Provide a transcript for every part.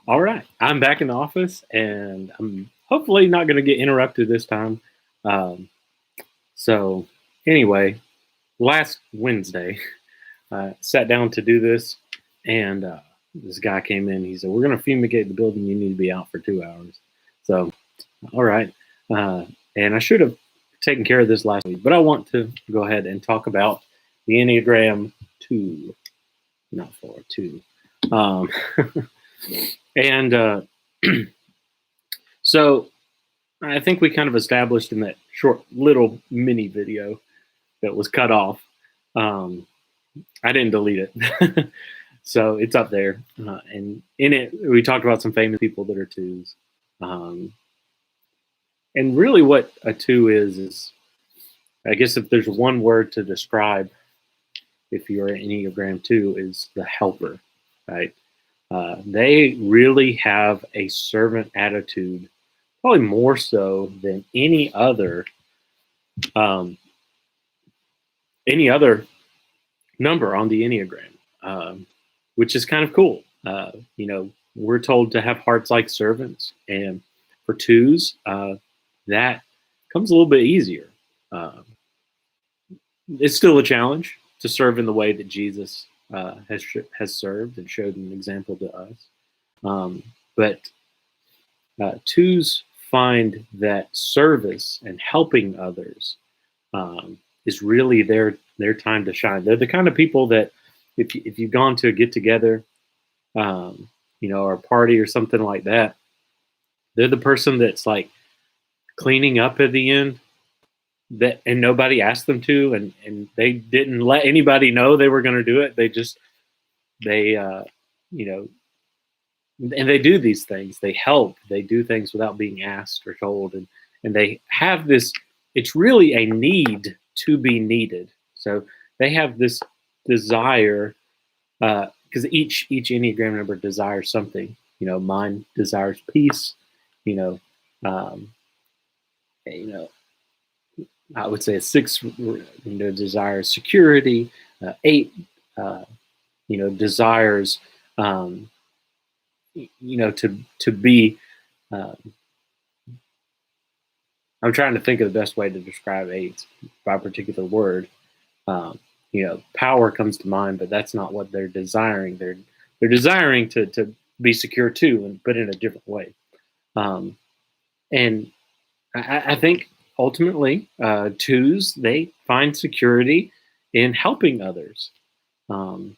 All right, I'm back in the office, and I'm hopefully not going to get interrupted this time. Um, so, anyway, last Wednesday, I sat down to do this, and this guy came in. He said, "We're going to fumigate the building. You need to be out for 2 hours." So, all right, uh, and I should have taken care of this last week, but I want to go ahead and talk about the Enneagram 2, not 4, 2. Um, and so I think we kind of established in that short little mini video that was cut off. Um, I didn't delete it. So it's up there. And in it, we talked about some famous people that are twos. Um, and really, what a two is, I guess, if there's one word to describe if you're an Enneagram 2, is the helper, right? They really have a servant attitude, probably more so than um, any other number on the Enneagram, which is kind of cool. We're told to have hearts like servants, and for twos, that comes a little bit easier. Um, it's still a challenge to serve in the way that Jesus has served and showed an example to us. But twos find that service and helping others is really their time to shine. They're the kind of people that if you've gone to a get together, or a party or something like that, they're the person that's like cleaning up at the end, that and nobody asked them to, and they didn't let anybody know they were going to do it. They you know and they do these things. They help. They do things without being asked or told, and they have this. It's really a need to be needed. So they have this desire, because each Enneagram number desires something. Mine desires peace. You know, um, you know, I would say a 6, desires security. 8, desires, to be. Um, I'm trying to think of the best way to describe 8 by a particular word. Power comes to mind, but that's not what they're desiring. They're desiring to be secure too, but in a different way. And I think ultimately, twos, they find security in helping others. And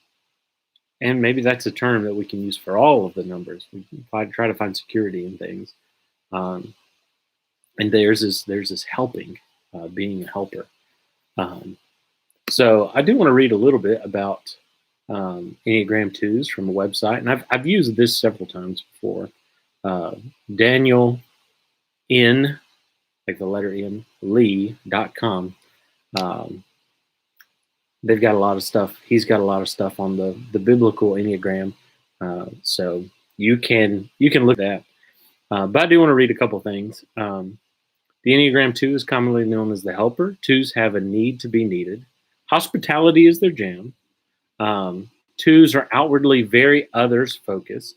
maybe that's a term that we can use for all of the numbers. We try to find security in things. And there's this helping, being a helper. So I do want to read a little bit about Enneagram 2s from a website, and I've used this several times before. Daniel N, like the letter N, Lee.com. They've got a lot of stuff. He's got a lot of stuff on the biblical Enneagram, so you can look at that. But I do want to read a couple things. The Enneagram 2 is commonly known as the helper. Twos have a need to be needed. Hospitality is their jam. Twos are outwardly very others focused.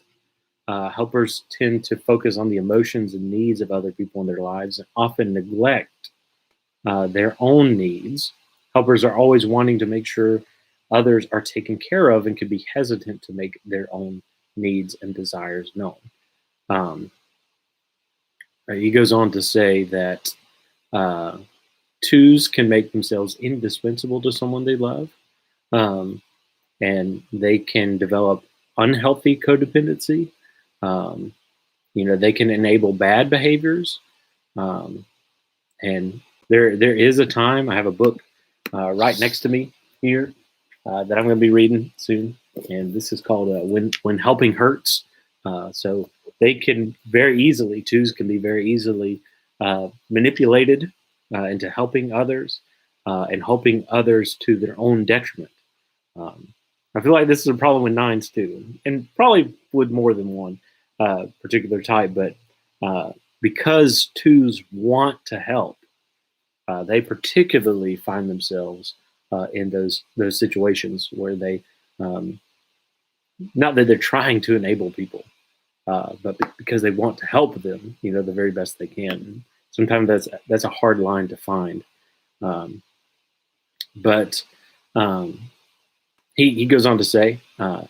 Helpers tend to focus on the emotions and needs of other people in their lives and often neglect their own needs. Helpers are always wanting to make sure others are taken care of and can be hesitant to make their own needs and desires known. He goes on to say that twos can make themselves indispensable to someone they love, and they can develop unhealthy codependency. They can enable bad behaviors, and there is a time. I have a book right next to me here that I'm going to be reading soon, and this is called "When Helping Hurts." So they can twos can be very easily manipulated into helping others and helping others to their own detriment. I feel like this is a problem with 9s too, and probably with more than one particular type, but because 2s want to help, they particularly find themselves in those situations where they, not that they're trying to enable people, but because they want to help them, the very best they can. Sometimes that's a hard line to find. Um, but um, he goes on to say,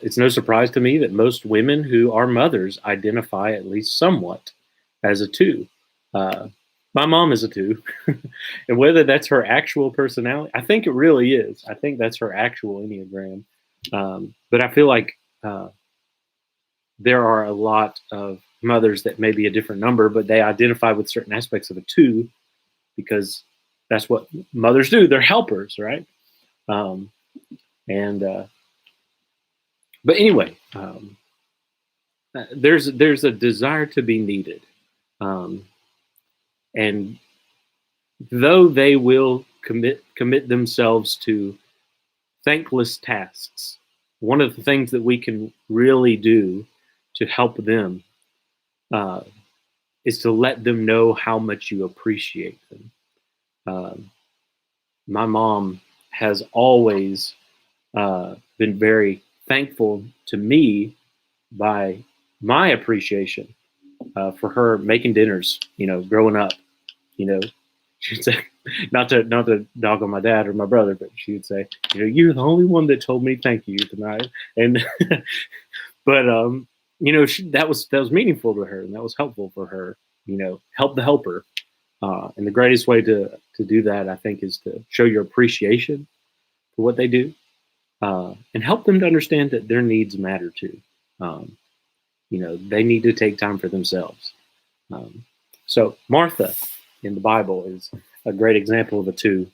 it's no surprise to me that most women who are mothers identify at least somewhat as a two. Uh, my mom is a two. And whether that's her actual personality, I think it really is. I think that's her actual Enneagram. But I feel like there are a lot of mothers that may be a different number, but they identify with certain aspects of a two because that's what mothers do. They're helpers, right? Um, and But anyway, there's a desire to be needed, um, and though they will commit themselves to thankless tasks, one of the things that we can really do to help them uh, is to let them know how much you appreciate them. Um, my mom has always been very thankful to me by my appreciation for her making dinners, growing up, you know, she'd say, not to dog on my dad or my brother, but she would say, you're the only one that told me thank you tonight. And, but, that was meaningful to her and that was helpful for her, help the helper. And the greatest way to do that, I think, is to show your appreciation for what they do, and help them to understand that their needs matter too. Um, they need to take time for themselves. Um, so Martha in the Bible is a great example of a two.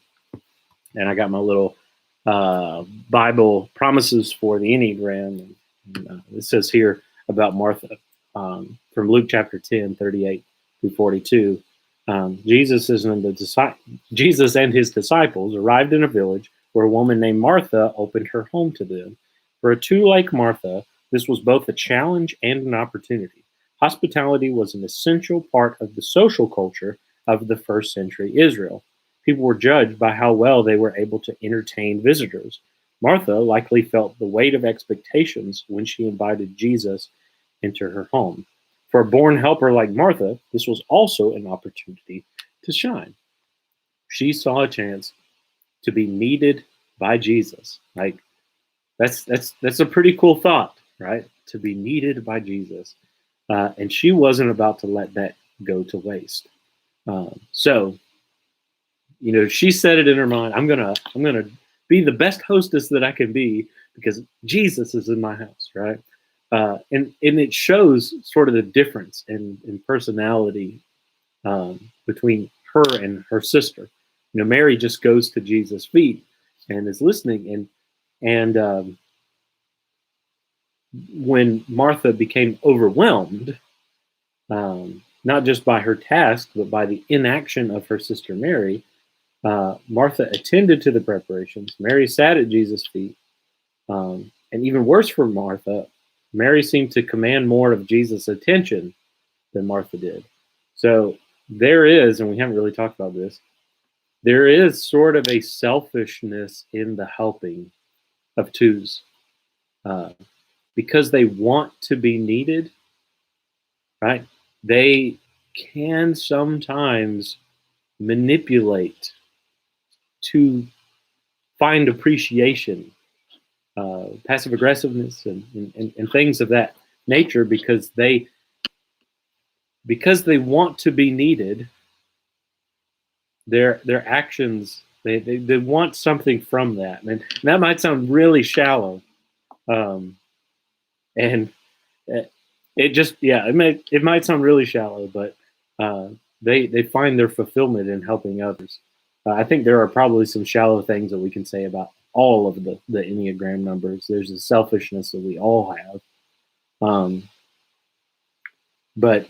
And I got my little Bible promises for the Enneagram. And, it says here about Martha from Luke chapter 10, 38 through 42. Jesus and his disciples arrived in a village where a woman named Martha opened her home to them. For a two like Martha, this was both a challenge and an opportunity. Hospitality was an essential part of the social culture of the first century Israel. People were judged by how well they were able to entertain visitors. Martha likely felt the weight of expectations when she invited Jesus into her home. For a born helper like Martha, this was also an opportunity to shine. She saw a chance to be needed by Jesus. Like that's a pretty cool thought, right? To be needed by Jesus, and she wasn't about to let that go to waste. So, she said it in her mind. I'm gonna be the best hostess that I can be because Jesus is in my house, right? And it shows sort of the difference in personality between her and her sister. Mary just goes to Jesus' feet and is listening, and when Martha became overwhelmed, not just by her task but by the inaction of her sister Mary, Martha attended to the preparations. Mary sat at Jesus' feet. And even worse for Martha, Mary seemed to command more of Jesus' attention than Martha did. So there is, and we haven't really talked about this, there is sort of a selfishness in the helping of twos, uh, because they want to be needed, right? They can sometimes manipulate to find appreciation, passive aggressiveness, and things of that nature because they want to be needed. Their actions, they want something from that, and that might sound really shallow, um, and it just it might sound really shallow, but uh, they find their fulfillment in helping others. I think there are probably some shallow things that we can say about all of the Enneagram numbers. There's a selfishness that we all have, but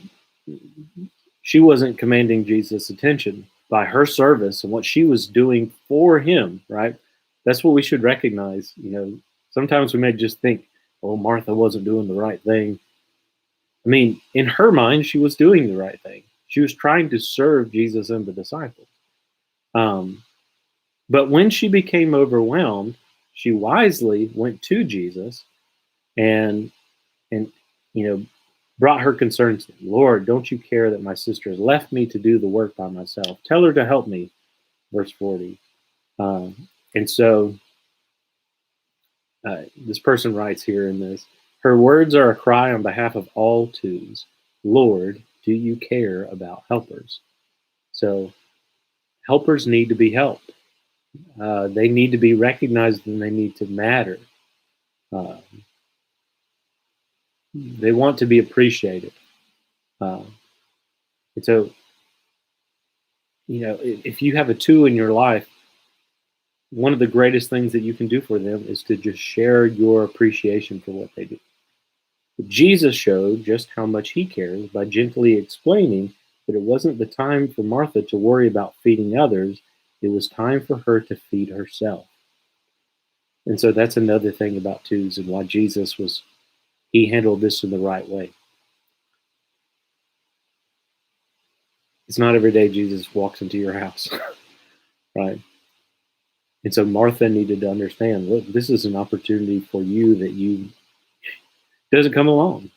she wasn't commanding Jesus' attention by her service and what she was doing for him, right? That's what we should recognize. Sometimes we may just think, oh, Martha wasn't doing the right thing. I mean, in her mind, she was doing the right thing. She was trying to serve Jesus and the disciples. Um, but when she became overwhelmed, she wisely went to Jesus and, you know, brought her concerns to him. Lord, don't you care that my sister has left me to do the work by myself? Tell her to help me. Verse 40. And so this person writes here in this, her words are a cry on behalf of all twos. Lord, do you care about helpers? So helpers need to be helped. They need to be recognized and they need to matter. Uh, they want to be appreciated. Uh, and so, if you have a two in your life, one of the greatest things that you can do for them is to just share your appreciation for what they do. Jesus showed just how much he cares by gently explaining that it wasn't the time for Martha to worry about feeding others, it was time for her to feed herself. And so that's another thing about twos and why he handled this in the right way. It's not every day Jesus walks into your house, right? And so Martha needed to understand, look, this is an opportunity for you that you doesn't come along.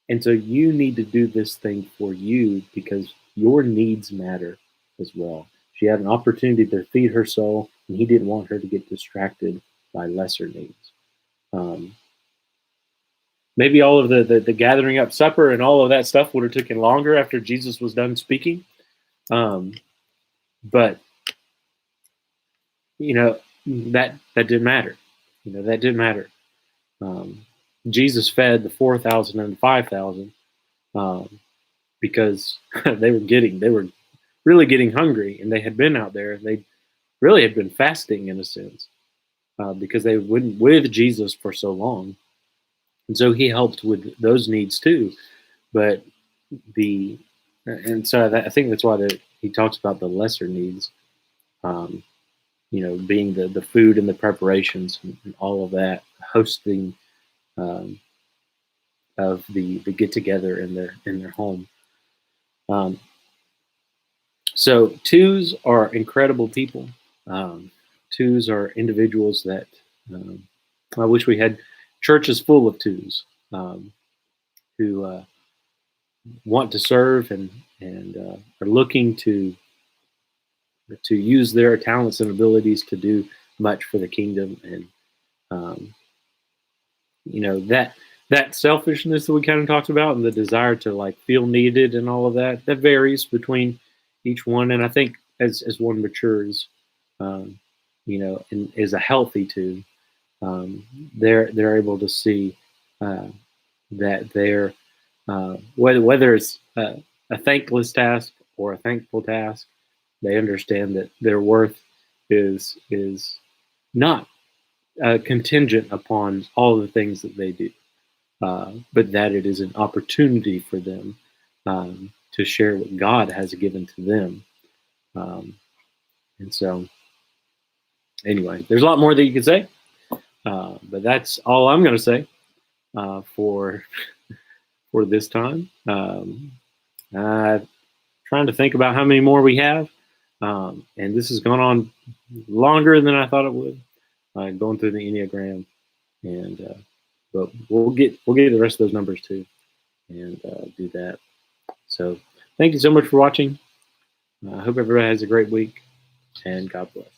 And so you need to do this thing for you because your needs matter as well. She had an opportunity to feed her soul, and he didn't want her to get distracted by lesser needs. Maybe all of the gathering up supper and all of that stuff would have taken longer after Jesus was done speaking. But that didn't matter. That didn't matter. Jesus fed the 4,000 and 5,000 because they were really getting hungry, and they had been out there. They really had been fasting in a sense because they went with Jesus for so long, and so he helped with those needs too. But I think that's why he talks about the lesser needs. Being the food and the preparations and all of that, hosting of the get together in their home. So twos are incredible people. Twos are individuals that I wish we had churches full of twos who want to serve and are looking to use their talents and abilities to do much for the kingdom. And that selfishness that we kind of talked about and the desire to like feel needed and all of that varies between each one. And I think as one matures, and is a healthy two, they're able to see that they're whether it's a thankless task or a thankful task, they understand that their worth is not contingent upon all the things that they do, but that it is an opportunity for them to share what God has given to them. And so, anyway, there's a lot more that you could say, but that's all I'm going to say for this time. Trying to think about how many more we have, and this has gone on longer than I thought it would. Going through the Eneagram, and but we'll get the rest of those numbers too, and do that. So thank you so much for watching. I hope everybody has a great week, and God bless.